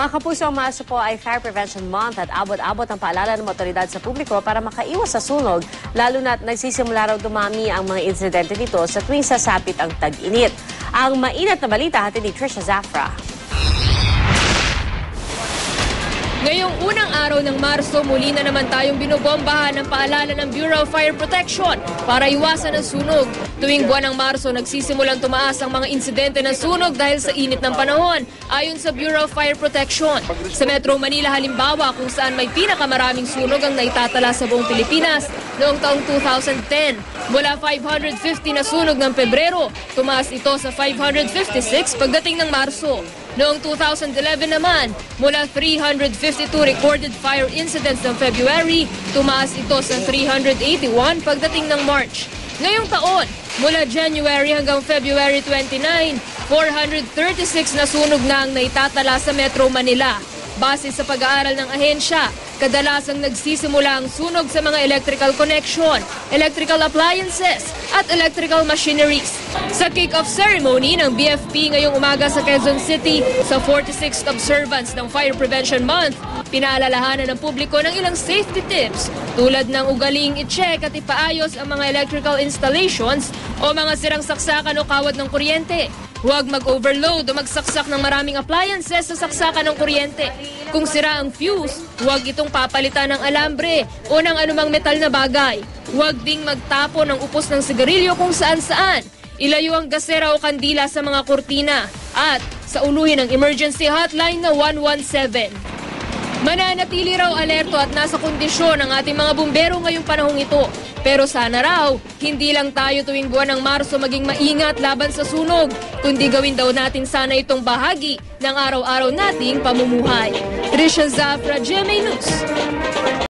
Mga kapuso, ang Marso po ay Fire Prevention Month at abot-abot ang paalala ng otoridad sa publiko para makaiwas sa sunog, lalo na't nagsisimula raw dumami ang mga insidente nito sa tuwing sasapit ang tag-init. Ang mainat na balita hatid ni Trisha Zafra. Ngayong unang araw ng Marso, muli na naman tayong binobombahan ng paalala ng Bureau of Fire Protection para iwasan ang sunog. Tuwing buwan ng Marso, nagsisimulang tumaas ang mga insidente ng sunog dahil sa init ng panahon, ayon sa Bureau of Fire Protection. Sa Metro Manila halimbawa, kung saan may pinakamaraming sunog ang naitatala sa buong Pilipinas noong taong 2010. Mula 550 na sunog ng Pebrero, tumaas ito sa 556 pagdating ng Marso. Noong 2011 naman, mula 352 recorded fire incidents ng February, tumaas ito sa 381 pagdating ng March. Ngayong taon, mula January hanggang February 29, 436 na sunog na ang naitatala sa Metro Manila. Base sa pag-aaral ng ahensya, kadalasang nagsisimula ang sunog sa mga electrical connection, electrical appliances, at electrical machineries. Sa kick-off ceremony ng BFP ngayong umaga sa Quezon City, sa 46th observance ng Fire Prevention Month, pinaalalahanan ng publiko ng ilang safety tips tulad ng ugaling i-check at ipaayos ang mga electrical installations o mga sirang saksakan o kawad ng kuryente. Huwag mag-overload o magsaksak ng maraming appliances sa saksakan ng kuryente. Kung sira ang fuse, huwag itong papalitan ng alambre o ng anumang metal na bagay. Huwag ding magtapo ng upos ng sigarilyo kung saan-saan. Ilayo ang gasera o kandila sa mga kurtina. At sauluhin ang emergency hotline na 117. Mananatili raw alerto at nasa kondisyon ang ating mga bumbero ngayong panahong ito. Pero sana raw, hindi lang tayo tuwing buwan ng Marso maging maingat laban sa sunog, kundi gawin daw natin sana itong bahagi ng araw-araw nating pamumuhay. Trisha Zafra, GMA News.